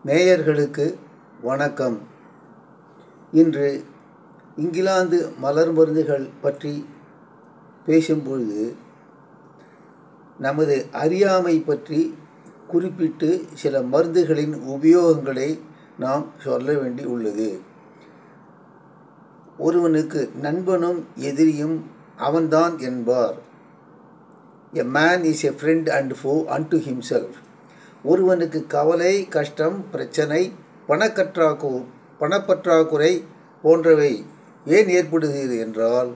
நேயர்களுக்கு வணக்கம். இன்று இங்கிலாந்து மலர் மருந்துகள் பற்றி பேசும்பொழுது நமது அறியாமை பற்றி குறிப்பிட்டு சில மருந்துகளின் உபயோகங்களை நாம் சொல்ல வேண்டி உள்ளது. ஒருவனுக்கு நண்பனும் எதிரியும் அவன்தான் என்பார். A man is a friend and foe unto himself. ஒருவனுக்கு கவலை, கஷ்டம், பிரச்சனை, பணப்பற்றாக்குறை போன்றவை ஏன் ஏற்படுகிறது என்றால்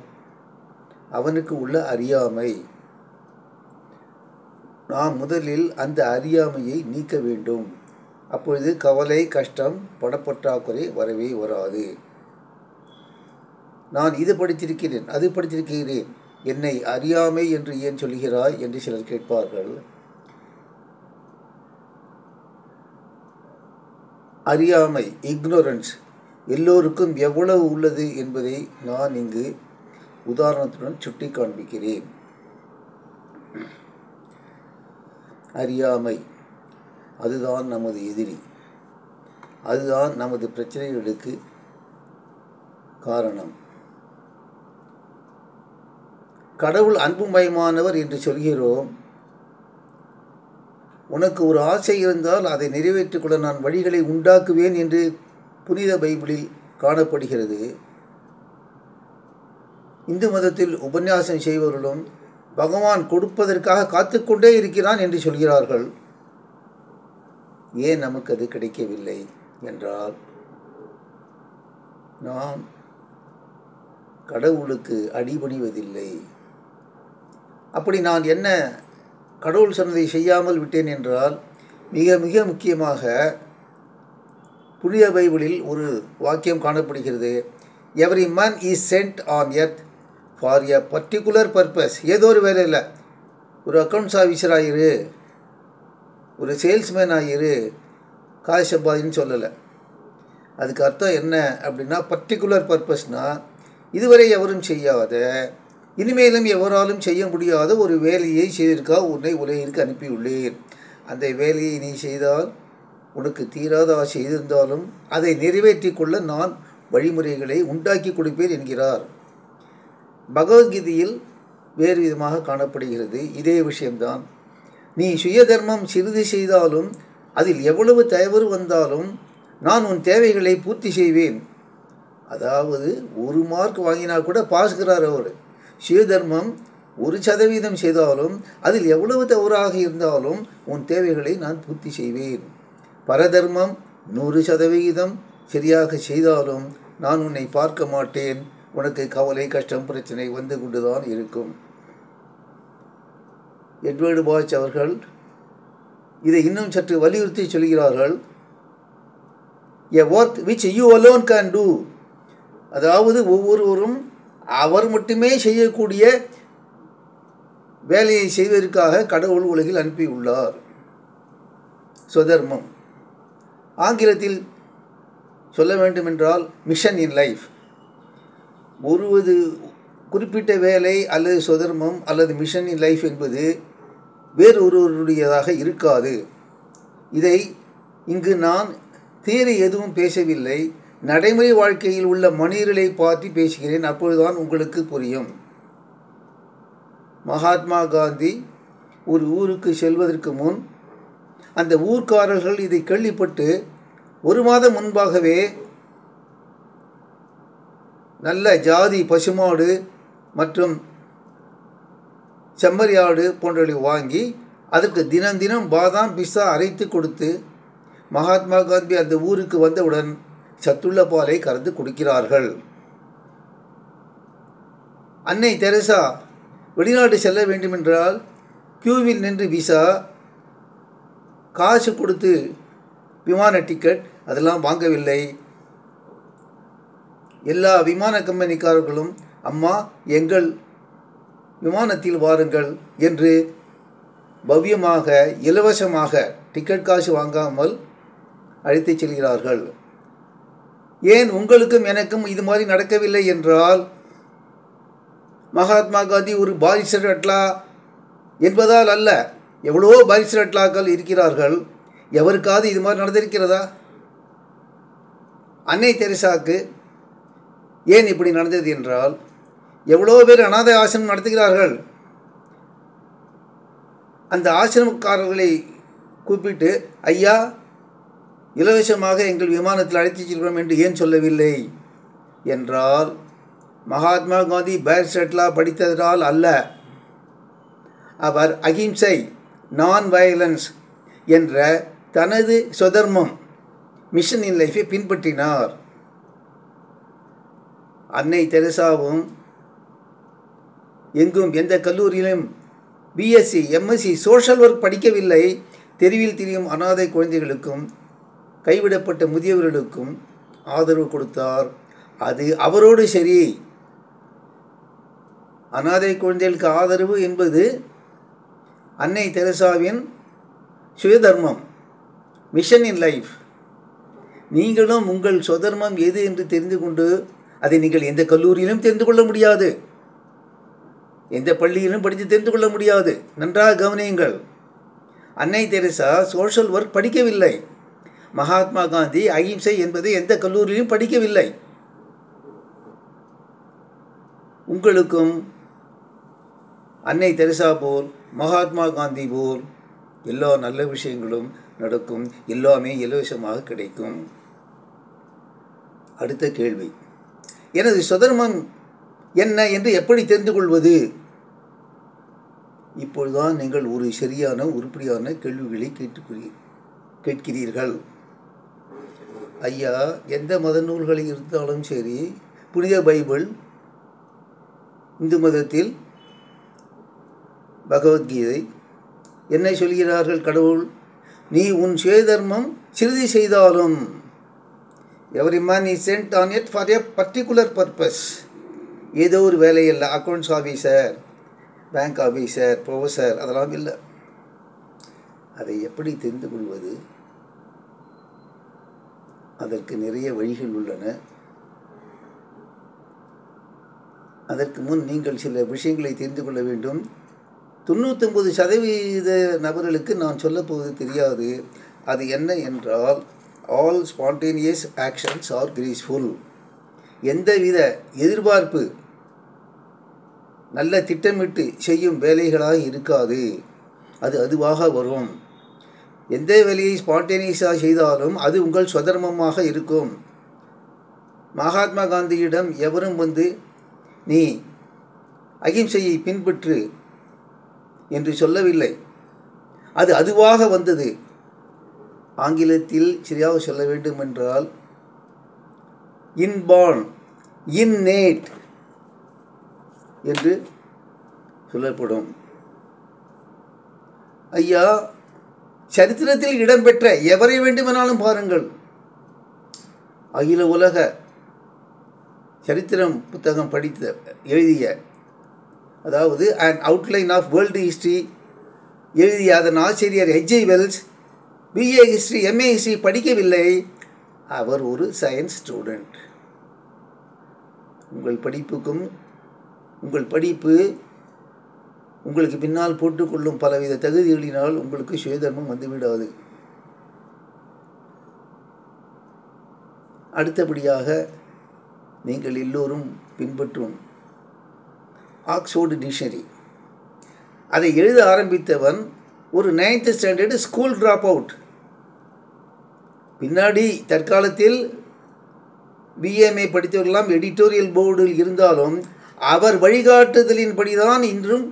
அவனுக்கு உள்ள அறியாமை. நாம் முதலில் அந்த அறியாமையை நீக்க வேண்டும். அப்பொழுது கவலை, கஷ்டம், பணப்பற்றாக்குறை வரவே வராது. நான் இது படித்திருக்கிறேன், அது படித்திருக்கிறேன், என்னை அறியாமை என்று ஏன் சொல்கிறாய் என்று சிலர் கேட்பார்கள். அறியாமை, இக்னோரன்ஸ் எல்லோருக்கும் எவ்வளவு உள்ளது என்பதை நான் இங்கு உதாரணத்துடன் சுட்டி காண்பிக்கிறேன். அறியாமை அதுதான் நமது எதிரி, அதுதான் நமது பிரச்சனைகளுக்கு காரணம். கடவுள் அன்புமயமானவர் என்று சொல்கிறோம். உனக்கு ஒரு ஆசை இருந்தால் அதை நிறைவேற்றிக்கொள்ள நான் வழிகளை உண்டாக்குவேன் என்று புனித பைபிளில் காணப்படுகிறது. இந்து மதத்தில் உபன்யாசம் செய்பவர்களும் பகவான் கொடுப்பதற்காக காத்துக்கொண்டே இருக்கிறான் என்று சொல்கிறார்கள். ஏன் நமக்கு அது கிடைக்கவில்லை என்றால் நாம் கடவுளுக்கு அடிபணிவதில்லை. அப்படி நான் என்ன கடவுள் சொன்னதை செய்யாமல் விட்டேன் என்றால் மிக மிக முக்கியமாக புனித பைபிளில் ஒரு வாக்கியம் காணப்படுகிறது. Every man is sent on earth for a particular purpose. ஏதோ ஒரு வேலை இல்லை, ஒரு அக்கௌண்ட்ஸ் ஆஃபீஸர் ஆகிரு, ஒரு சேல்ஸ்மேன் ஆகிரு, காசு சம்பாதின்னு சொல்லலை. அதுக்கு அர்த்தம் என்ன அப்படின்னா, பர்டிகுலர் பர்பஸ்னால் இதுவரை எவரும் செய்யாத, இனிமேலும் எவராலும் செய்ய முடியாத ஒரு வேலையை செய்திருக்கா உன்னை உலகிற்கு அனுப்பியுள்ளேன். அந்த வேலையை நீ செய்தால் உனக்கு தீராத ஆசை இருந்தாலும் அதை நிறைவேற்றி கொள்ள நான் வழிமுறைகளை உண்டாக்கி கொடுப்பேன் என்கிறார். பகவத்கீதையில் வேறு விதமாக காணப்படுகிறது இதே விஷயம்தான். நீ சுய தர்மம் சிறிது செய்தாலும் அதில் எவ்வளவு தவறு வந்தாலும் நான் உன் தேவைகளை பூர்த்தி செய்வேன். அதாவது 1 மார்க் வாங்கினா கூட பாஸ்கிறார் அவர். சுயதர்மம் 1% செய்தாலும் அதில் எவ்வளவு தவறாக இருந்தாலும் உன் தேவைகளை நான் பூர்த்தி செய்வேன். பரதர்மம் 100% சரியாக செய்தாலும் நான் உன்னை பார்க்க மாட்டேன். உனக்கு கவலை, கஷ்டம், பிரச்சனை வந்து கொண்டுதான் இருக்கும். எட்வர்டு பாச் அவர்கள் இதை இன்னும் சற்று வலியுறுத்தி சொல்கிறார்கள். A work which you alone can do. அதாவது ஒவ்வொருவரும் அவர் மட்டுமே செய்யக்கூடிய வேலையை செய்வதற்காக கடவுள் உலகில் அனுப்பியுள்ளார். சுதர்மம் ஆங்கிலத்தில் சொல்ல வேண்டுமென்றால் மிஷன் இன் லைஃப். ஒரு குறிப்பிட்ட வேலை அல்லது சுதர்மம் அல்லது மிஷன் இன் லைஃப் என்பது வேறு ஒருவருடையதாக இருக்காது. இதை இங்கு நான் தியரி எதுவும் பேசவில்லை, நடைமுறை வாழ்க்கையில் உள்ள மனிதர்களை பற்றி பேசுகிறேன். அப்பொழுதுதான் உங்களுக்கு புரியும். மகாத்மா காந்தி ஒரு ஊருக்கு செல்வதற்கு முன் அந்த ஊர்க்காரர்கள் இதை கேள்விப்பட்டு 1 மாதம் முன்பாகவே நல்ல ஜாதி பசுமாடு மற்றும் செம்மறியாடு போன்றவை வாங்கி அதற்கு தினம் தினம் பாதாம் பிஸ்தா அரைத்து கொடுத்து மகாத்மா காந்தி அந்த ஊருக்கு வந்தவுடன் சத்துள்ள பாலை கறந்து கொடுக்கிறார்கள். அன்னை தெரசா வெளிநாடு செல்ல வேண்டுமென்றால் கியூவில் நின்று விசா, காசு கொடுத்து விமான டிக்கெட் அதெல்லாம் வாங்கவில்லை. எல்லா விமான கம்பெனிக்காரர்களும் அம்மா எங்கள் விமானத்தில் வாருங்கள் என்று பவ்யமாக இலவசமாக டிக்கெட் காசு வாங்காமல் அழைத்து செல்கிறார்கள். ஏன் உங்களுக்கும் எனக்கும் இது மாதிரி நடக்கவில்லை என்றால் மகாத்மா காந்தி ஒரு பாரிஸ்டர் அட்லா என்பதால் அல்ல. எவ்வளவோ பாரிஸ்டர் அட்லாக்கள் இருக்கிறார்கள். எவருக்காவது இது மாதிரி நடந்திருக்கிறதா? அன்னை தெரசாவுக்கு ஏன் இப்படி நடந்தது என்றால், எவ்வளோ பேர் அனாதை ஆசிரமம் நடத்துகிறார்கள். அந்த ஆசிரமக்காரர்களை கூப்பிட்டு, ஐயா, இலவசமாக எங்கள் விமானத்தில் அழைத்துச் செல்கிறோம் என்று ஏன் சொல்லவில்லை என்றால், மகாத்மா காந்தி பேரிஸ்டர் படித்ததால் அல்ல. அவர் அகிம்சை, நான் வயலன்ஸ் என்ற தனது சுதர்மம், மிஷன் இன் லைஃபை பின்பற்றினார். அன்னை தெரசாவும் எங்கும் எந்த கல்லூரியிலும் பிஎஸ்சி எம்எஸ்சி சோஷியல் ஒர்க் படிக்கவில்லை. தெருவில் திரியும் அனாதை குழந்தைகளுக்கும் கைவிடப்பட்ட முதியவர்களுக்கும் ஆதரவு கொடுத்தார். அது அவரோடு சரி. அனாதை குழந்தைகளுக்கு ஆதரவு என்பது அன்னை தெரசாவின் சுயதர்மம், மிஷன் இன் லைஃப். நீங்களும் உங்கள் சுதர்மம் எது என்று தெரிந்து கொண்டு அதை நீங்கள் எந்த கல்லூரியிலும் தெரிந்து கொள்ள முடியாது, எந்த பள்ளியிலும் படித்து தெரிந்து கொள்ள முடியாது. நன்றாக கவனியுங்கள். அன்னை தெரசா சோஷியல் ஒர்க் படிக்கவில்லை. மகாத்மா காந்தி அகிம்சை என்பதை எந்த கல்லூரியிலும் படிக்கவில்லை. உங்களுக்கும் அன்னை தெரசா போல் மகாத்மா காந்தி போல் எல்லா நல்ல விஷயங்களும் நடக்கும். எல்லாமே இலவசமாக கிடைக்கும். அடுத்த கேள்வி, எனது சுதர்மம் என்ன என்று எப்படி தெரிந்து கொள்வது? இப்பொழுதுதான் நீங்கள் ஒரு சரியான உருப்படியான கேள்விகளை கேட்கிறீர்கள். ஐயா, எந்த மத நூல்களை இருந்தாலும் சரி, புனித பைபிள், இந்து மதத்தில் பகவத்கீதை என்ன சொல்கிறார்கள்? கடவுள், நீ உன் சுயதர்மம் சிறிது செய்தாலும், every man is sent on earth for a particular purpose. ஏதோ ஒரு வேலையில் accounts officer, bank officer, professor, அதெல்லாம் இல்லை. அதை எப்படி தெரிந்து கொள்வது? அதற்கு நிறைய வழிகள் உள்ளன. அதற்கு முன் நீங்கள் சில விஷயங்களை தெரிந்து கொள்ள வேண்டும். 99% நபர்களுக்கு நான் சொல்லப்போவது தெரியாது. அது என்ன என்றால், all spontaneous actions are graceful. எந்தவித எதிர்பார்ப்பு, நல்ல திட்டமிட்டு செய்யும் வேலைகளாக இருக்காது. அது அதுவாக வரும். எந்த வேலையை ஸ்பான்டேனியஸாக செய்தாலும் அது உங்கள் சுதர்மமாக இருக்கும். மகாத்மா காந்தியிடம் எவரும் வந்து நீ அகிம்சையை பின்பற்று என்று சொல்லவில்லை. அது அதுவாக வந்தது. ஆங்கிலத்தில் சரியாக சொல்ல வேண்டும் என்றால் இன்பார்ன், innate என்று சொல்லப்படும். ஐயா, சரித்திரத்தில் இடம்பெற்ற எவரை வேண்டுமானாலும் பாருங்கள். அகில உலக சரித்திரம் புத்தகம் எழுதிய, அதாவது an outline of world history எழுதிய அதன் ஆசிரியர் H.G. Wells BA history MA history படிக்கவில்லை. அவர் ஒரு சயின்ஸ் ஸ்டூடெண்ட். உங்கள் படிப்பு உங்களுக்கு பின்னால் போட்டுக்கொள்ளும் பலவித தகுதிகளினால் உங்களுக்கு சுயதர்மம் வந்துவிடாது. அடுத்தபடியாக நீங்கள் எல்லோரும் பின்பற்றும் ஆக்ஸ்போர்டு டிக்ஷனரி, அதை எழுத ஆரம்பித்தவன் ஒரு 9th standard school drop out. பின்னாடி தற்காலத்தில் BMA படித்தவர்களெல்லாம் எடிட்டோரியல் போர்டில் இருந்தாலும் அவர் வழிகாட்டுதலின்படிதான் இன்றும்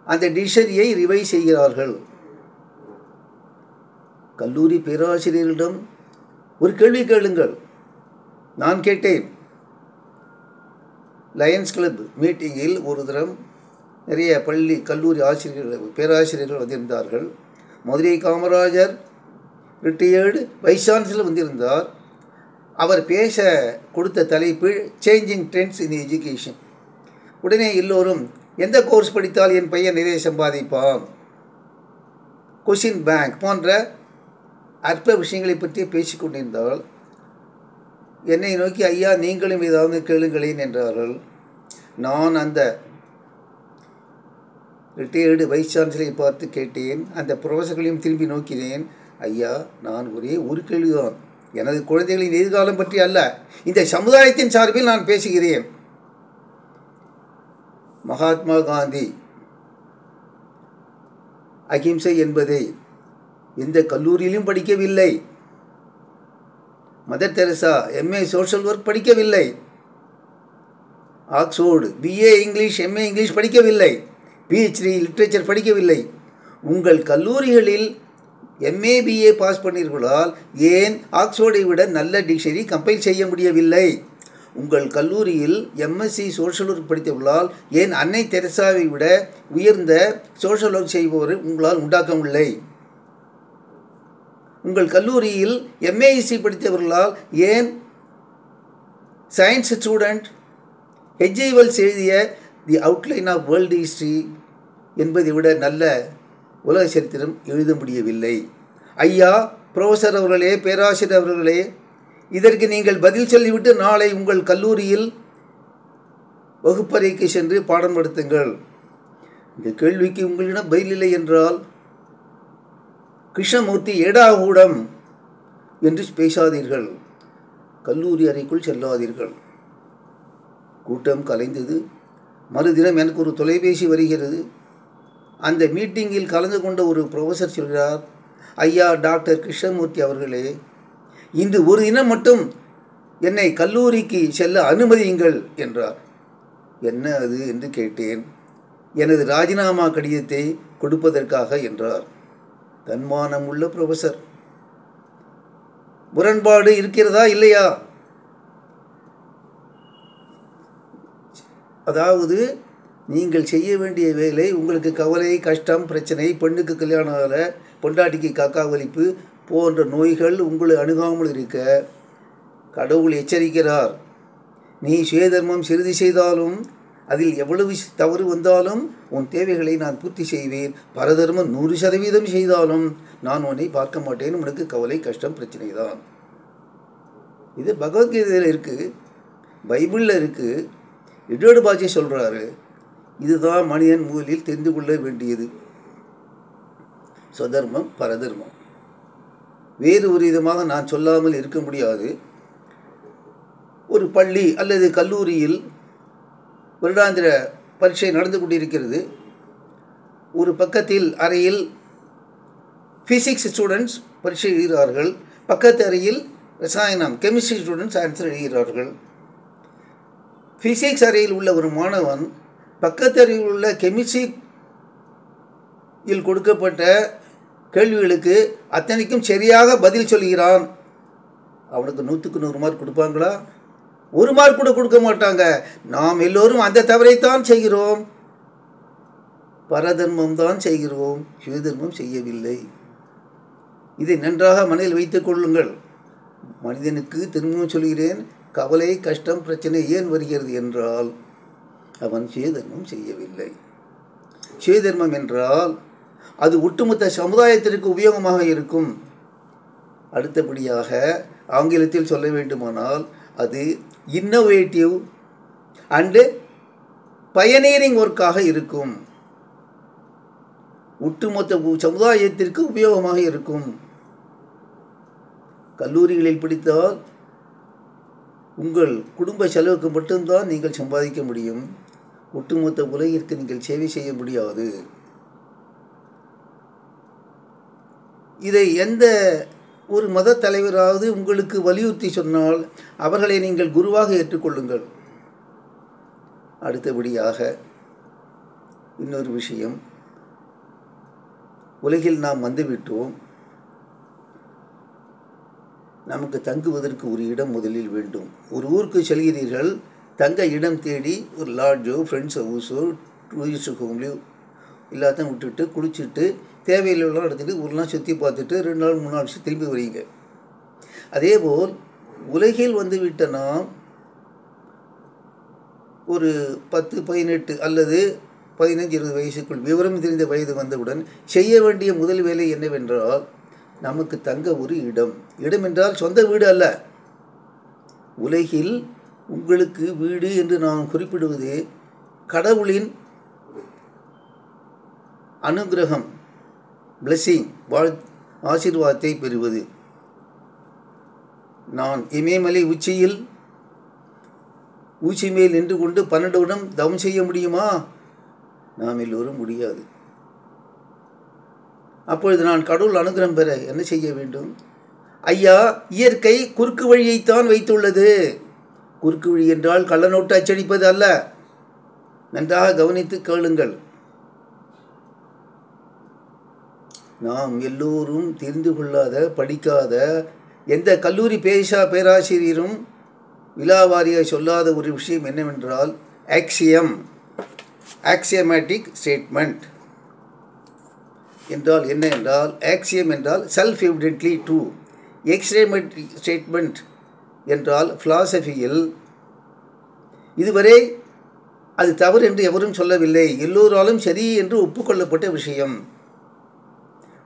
அந்த டிக்ஷனரியை ரிவைஸ் செய்கிறார்கள். கல்லூரி பேராசிரியரிடம் ஒரு கேள்வி கேளுங்கள். நான் கேட்டேன். லயன்ஸ் கிளப் மீட்டிங்கில் ஒரு தரம் நிறைய கல்லூரி பேராசிரியர்கள் வந்திருந்தார்கள். Madurai Kamarajar retired vice chancellor வந்திருந்தார். அவர் பேச கொடுத்த தலைப்பு சேஞ்சிங் ட்ரெண்ட்ஸ் இன் எஜுகேஷன். உடனே எல்லோரும் எந்த கோர்ஸ் படித்தால் என் பையன் நிறைய சம்பாதிப்பான், கொஷின் பேங்க் போன்ற அற்ப விஷயங்களை பற்றி பேசிக்கொண்டிருந்தால் என்னை நோக்கி, ஐயா நீங்களும் ஏதாவது கேளுங்களேன் என்றார்கள். நான் அந்த ரிட்டையர்டு வைஸ் சான்சலரை பார்த்து கேட்டேன். அந்த ப்ரொஃபஸர்களையும் திரும்பி நோக்கினேன். ஐயா, நான் ஒரே ஒரு கேள்விதான். எனது குழந்தைகளின் எதிர்காலம் பற்றி அல்ல, இந்த சமுதாயத்தின் சார்பில் நான் பேசுகிறேன். மகாத்மா காந்தி அகிம்சை என்பதை எந்த கல்லூரியிலும் படிக்கவில்லை. Mother Teresa MA social work படிக்கவில்லை. Oxford BA English MA English படிக்கவில்லை. பிஹெச்டி லிட்ரேச்சர் படிக்கவில்லை. உங்கள் கல்லூரிகளில் எம்ஏ பிஏ பாஸ் பண்ணீர்களால் ஏன் ஆக்ஸ்போர்டை விட நல்ல டிக்ஷனரி கம்பைல் செய்ய முடியவில்லை? உங்கள் கல்லூரியில் எம்எஸ்சி சோஷியல் ஒர்க் படித்தவர்களால் ஏன் அன்னை தெரசாவை விட உயர்ந்த சோஷியல் ஒர்க் செய்பவர் உங்களால் உண்டாக்க முடியலை? உங்கள் கல்லூரியில் எம்ஏஇசி படித்தவர்களால் ஏன் சயின்ஸ் ஸ்டூடெண்ட் ஹெச்ஜி வெல்ஸ் எழுதிய தி அவுட்லைன் ஆஃப் வேர்ல்டு ஹிஸ்ட்ரி என்பதை விட நல்ல உலக சரித்திரம் எழுத முடியவில்லை? ஐயா புரொஃபஸர் அவர்களே, பேராசிரியர் அவர்களே, இதற்கு நீங்கள் பதில் சொல்லிவிட்டு நாளை உங்கள் கல்லூரியில் வகுப்பறைக்கு சென்று பாடம் நடத்துங்கள். இந்த கேள்விக்கு உங்களிடம் பதில் இல்லை என்றால் கிருஷ்ணமூர்த்தி ஏடாகூடம் என்று பேசாதீர்கள். கல்லூரி அறைக்குள் செல்லாதீர்கள். கூட்டம் கலைந்தது. மறுதினம் எனக்கு ஒரு தொலைபேசி வருகிறது. அந்த மீட்டிங்கில் கலந்து கொண்ட ஒரு ப்ரொஃபஸர் சொல்கிறார், ஐயா டாக்டர் கிருஷ்ணமூர்த்தி அவர்களே, இன்று ஒரு தினம் மட்டும் என்னை கல்லூரிக்கு செல்ல அனுமதியுங்கள் என்றார். என்ன அது என்று கேட்டேன். எனது ராஜினாமா கடிதத்தை கொடுப்பதற்காக என்றார். தன்மானம் உள்ள ப்ரொஃபஸர். முரண்பாடு இருக்கிறதா இல்லையா? அதாவது நீங்கள் செய்ய வேண்டிய வேலை, உங்களுக்கு கவலை, கஷ்டம், பிரச்சனை, பெண்ணுக்கு கல்யாணம் ஆகலை, பொண்டாட்டிக்கு காக்கா வலிப்பு போன்ற நோய்கள் உங்களை அணுகாமல் இருக்க கடவுள் எச்சரிக்கிறார். நீ சுயதர்மம் சிறிது செய்தாலும், அதில் எவ்வளவு தவறு வந்தாலும் உன் தேவைகளை நான் பூர்த்தி செய்வேன். பரதர்மம் 100% செய்தாலும் நான் உன்னை பார்க்க மாட்டேன். உனக்கு கவலை, கஷ்டம், பிரச்சனை தான். இது பகவத்கீதையில் இருக்குது, பைபிளில் இருக்குது. எட்வர்டு பாஜி சொல்கிறாரு, இதுதான் மனிதன் முதலில் தெரிந்து கொள்ள வேண்டியது. சுதர்மம், பரதர்மம். வேறு ஒரு விதமாக நான் சொல்லாமல் இருக்க முடியாது. ஒரு பள்ளி அல்லது கல்லூரியில் வருடாந்திர பரீட்சை நடந்து கொண்டிருக்கிறது. ஒரு பக்கத்தில் அறையில் ஃபிசிக்ஸ் ஸ்டூடெண்ட்ஸ் பரீட்சை எழுதுகிறார்கள். பக்கத்து அறையில் ரசாயனம் கெமிஸ்ட்ரி ஸ்டூடெண்ட்ஸ் ஆன்சர் எழுதுகிறார்கள். ஃபிசிக்ஸ் அறையில் உள்ள ஒரு மாணவன் பக்கத்து அறையில் உள்ள கெமிஸ்ட்ரியில் கொடுக்கப்பட்ட கேள்விகளுக்கு அத்தனைக்கும் சரியாக பதில் சொல்கிறான். அவனுக்கு 100க்கு 100 மார்க் கொடுப்பாங்களா? 1 மார்க் கூட கொடுக்க மாட்டாங்க. நாம் எல்லோரும் அந்த தவறைத்தான் செய்கிறோம். பரதர்மம் தான் செய்கிறோம், சுயதர்மம் செய்யவில்லை. இதை நன்றாக மனதில் வைத்துக் கொள்ளுங்கள். மனிதனுக்கு திரும்பவும் சொல்கிறேன், கவலை, கஷ்டம், பிரச்சனை ஏன் வருகிறது என்றால் அவன் சுயதர்மம் செய்யவில்லை. சுயதர்மம் என்றால் அது ஒட்டுமொத்த சமுதாயத்திற்கு உபயோகமாக இருக்கும். அடுத்தபடியாக ஆங்கிலத்தில் சொல்ல வேண்டுமானால் அது இன்னோவேட்டிவ் அண்டு பயனீரிங் ஒர்க்காக இருக்கும். ஒட்டுமொத்த சமுதாயத்திற்கு உபயோகமாக இருக்கும். கல்லூரிகளில் படித்தால் உங்கள் குடும்ப செலவுக்கு மட்டும்தான் நீங்கள் சம்பாதிக்க முடியும். ஒட்டுமொத்த உலகிற்கு நீங்கள் சேவை செய்ய முடியாது. இதை எந்த ஒரு மத தலைவராவது உங்களுக்கு வலியுறுத்தி சொன்னால் அவர்களை நீங்கள் குருவாக ஏற்றுக்கொள்ளுங்கள். அடுத்தபடியாக இன்னொரு விஷயம், உலகில் நாம் வந்துவிட்டோம். நமக்கு தங்குவதற்கு ஒரு இடம் முதலில் வேண்டும். ஒரு ஊருக்கு செல்கிறீர்கள், தங்க இடம் தேடி ஒரு லாட்ஜோ, ஃப்ரெண்ட்ஸ் ஹவுஸோ, டூரிஸ்ட் ஹோம்லையோ எல்லாத்தையும் விட்டுட்டு குளிச்சுட்டு தேவையில்லாம் எடுத்துகிட்டு ஊரெலாம் சுற்றி பார்த்துட்டு 2 நாள் 3 நாள் திரும்பி வரீங்க. அதேபோல் உலகில் வந்து விட்ட நாம் ஒரு 10, 18 அல்லது 15, 20 வயசுக்குள் விவரம் தெரிந்த வயது வந்தவுடன் செய்ய வேண்டிய முதல் வேலை என்னவென்றால், நமக்கு தங்க ஒரு இடம். இடம் என்றால் சொந்த வீடு அல்ல. உலகில் உங்களுக்கு வீடு என்று நாம் குறிப்பிடுவது கடவுளின் அனுகிரகம், பிளெஸிங், ஆசீர்வாதத்தை பெறுவது. நான் இமயமலை உச்சியில் ஊசி மேல் நின்று கொண்டு 12 வருடம் தவம் செய்ய முடியுமா? நாம் எல்லோரும் முடியாது. அப்பொழுது நான் கடவுள் அனுகிரகம் பெற என்ன செய்ய வேண்டும்? ஐயா, இயற்கை குறுக்கு வழியைத்தான் வைத்துள்ளது. குறுக்கு வழி என்றால் கள்ளநோட்டு அச்சடிப்பது அல்ல. நன்றாக கவனித்து கேளுங்கள். நாம் எல்லோரும் தெரிந்து கொள்ளாத, படிக்காத, எந்த கல்லூரி பேராசிரியரும் விலாவாரியாக சொல்லாத ஒரு விஷயம் என்னவென்றால் ஆக்சியமேட்டிக் ஸ்டேட்மெண்ட் என்றால் என்ன என்றால், ஆக்சியம் என்றால் செல்ஃப் எவிடென்ட்லி ட்ரூ, எக்ஸ்ட்ரேமேட்டிக் ஸ்டேட்மெண்ட் என்றால் பிலாசபியில் இதுவரை அது தவறு என்று எவரும் சொல்லவில்லை, எல்லோராலும் சரி என்று ஒப்புக்கொள்ளப்பட்ட விஷயம்.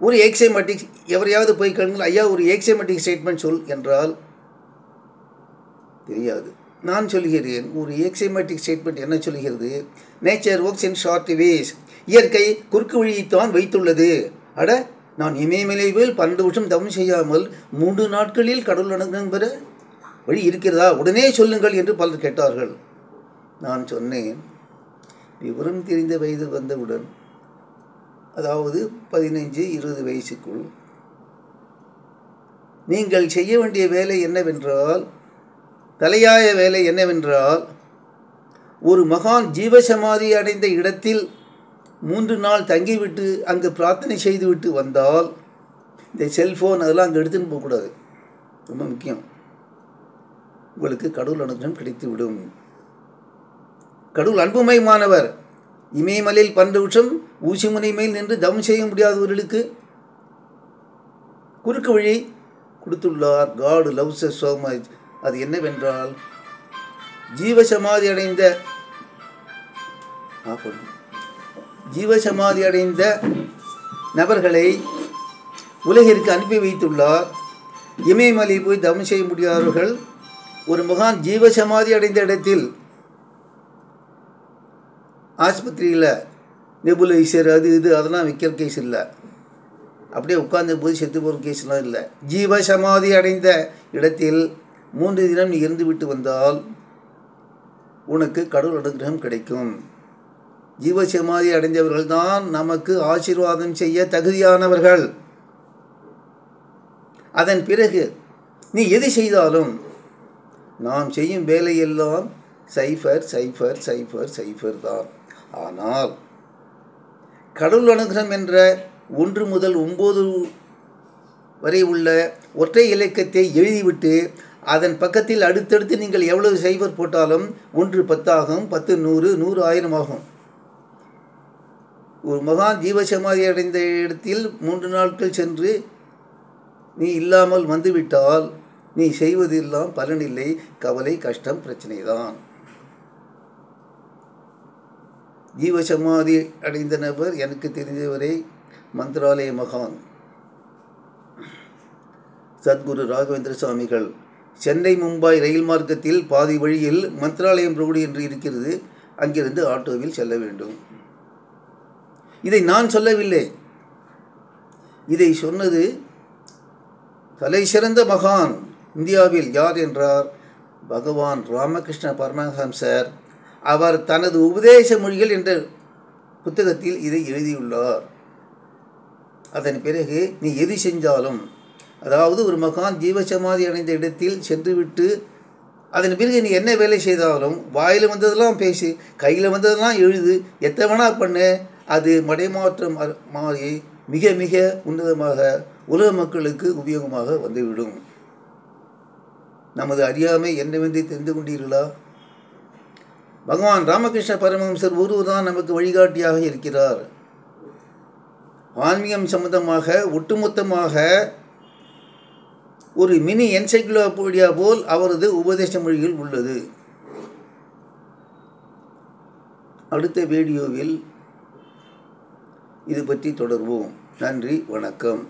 ஒரு ஏக்சியமேட்டிக், எவரையாவது போய் கேளுங்கள், ஐயா ஒரு ஏக்சியமேட்டிக் ஸ்டேட்மெண்ட் சொல் என்றால் தெரியாது. நான் சொல்கிறேன், ஒரு ஏக்சியமேட்டிக் ஸ்டேட்மெண்ட் என்ன சொல்கிறது? Nature works in short ways. இயற்கை குறுக்கு வழியைத்தான் வைத்துள்ளது. அட, நான் இமயமலையில் 12 வருஷம் தவம் செய்யாமல் 3 நாட்களில் கடவுள் அனுகிரகம் பெற வழி இருக்கிறதா? உடனே சொல்லுங்கள் என்று பலர் கேட்டார்கள். நான் சொன்னேன், விவரம் தெரிந்த வயது வந்தவுடன், அதாவது 15-20 வயசுக்குள் நீங்கள் செய்ய வேண்டிய வேலை என்னவென்றால், தலையாய வேலை என்னவென்றால், ஒரு மகான் ஜீவசமாதி அடைந்த இடத்தில் 3 நாள் தங்கிவிட்டு அங்கு பிரார்த்தனை செய்துவிட்டு வந்தால், இந்த செல்ஃபோன் அதெல்லாம் அங்கே எடுத்துன்னு போகக்கூடாது. ரொம்ப முக்கியம். உங்களுக்கு கடவுள் அனுகிரகம் கிடைத்துவிடும். கடவுள் அன்புமயமானவர். இமயமலையில் 12 வருஷம் ஊசிமுனை மேல் நின்று தவம் செய்ய முடியாதவர்களுக்கு குறுக்கு வழி கொடுத்துள்ளார். God loves us so much. அது என்னவென்றால், ஜீவசமாதி அடைந்த நபர்களை உலகிற்கு அனுப்பி வைத்துள்ளார். இமயமலை போய் தவம் செய்ய முடியாதவர்கள் ஒரு மகான் ஜீவசமாதி அடைந்த இடத்தில், ஆஸ்பத்திரியில் நெபுலைசர் அது இது அதெல்லாம் விற்கிற கேஸ் இல்லை. அப்படியே உட்கார்ந்த போது செத்து போகிற கேஸ்லாம் இல்லை. ஜீவசமாதி அடைந்த இடத்தில் 3 தினம் நீ இருந்து விட்டு வந்தால் உனக்கு கடவுள் அனுகிரகம் கிடைக்கும். ஜீவசமாதி அடைந்தவர்கள் தான் நமக்கு ஆசீர்வாதம் செய்ய தகுதியானவர்கள். அதன் பிறகு நீ எது செய்தாலும், நாம் செய்யும் வேலையெல்லாம் சைஃபர் சைஃபர் சைஃபர் சைஃபர் தான். ஆனால் கடவுள் அனுகிரகம் என்ற 1 முதல் 9 வரை உள்ள ஒற்றை இலக்கத்தை எழுதிவிட்டு அதன் பக்கத்தில் அடுத்தடுத்து நீங்கள் எவ்வளவு சைஃபர் போட்டாலும் 1 10 ஆகும், 10 100, 100 1000 ஆகும். ஒரு மகான் ஜீவசமாதி அடைந்த இடத்தில் 3 நாட்கள் சென்று நீ இல்லாமல் வந்துவிட்டால் நீ செய்வதெல்லாம் பலனில்லை, கவலை, கஷ்டம், பிரச்சனை தான். ஜீவசமாதி அடைந்த நபர் எனக்கு தெரிந்தவரை மந்திராலய மகான் சத்குரு ராகவேந்திர சுவாமிகள். சென்னை மும்பாய் ரயில் மார்க்கத்தில் பாதி வழியில் மந்திராலயம் ரோடு என்று இருக்கிறது, அங்கிருந்து ஆட்டோவில் செல்ல வேண்டும். இதை நான் சொல்லவில்லை, இதை சொன்னது தலை சிறந்த மகான் இந்தியாவில். யார் என்றார்? பகவான் ராமகிருஷ்ண பரமஹம்சர். அவர் தனது உபதேச மொழிகள் என்ற புத்தகத்தில் இதை எழுதியுள்ளார். அதன் பிறகு நீ எது செஞ்சாலும், அதாவது ஒரு மகான் ஜீவசமாதி அடைந்த இடத்தில் சென்றுவிட்டு அதன் பிறகு நீ என்ன வேலை செய்தாலும், வாயில் வந்ததெல்லாம் பேசி, கையில் வந்ததெல்லாம் எழுது, எத்தனை வேணா பண்ணு, அது மடைமாற்றம் மாறி மிக மிக உன்னதமாக உலக மக்களுக்கு உபயோகமாக வந்துவிடும். நமது அறியாமை என்னவென்று தெரிந்து கொண்டீர்களா? பகவான் ராமகிருஷ்ண பரமஹம்சர் ஒருவர் தான் நமக்கு வழிகாட்டியாக இருக்கிறார். ஆன்மீகம் சம்பந்தமாக ஒட்டுமொத்தமாக ஒரு மினி என்சைக்ளோபீடியா போல் அவரது உபதேச மொழிகள் உள்ளது. அடுத்த வீடியோவில் இது பற்றி தொடர்வோம். நன்றி, வணக்கம்.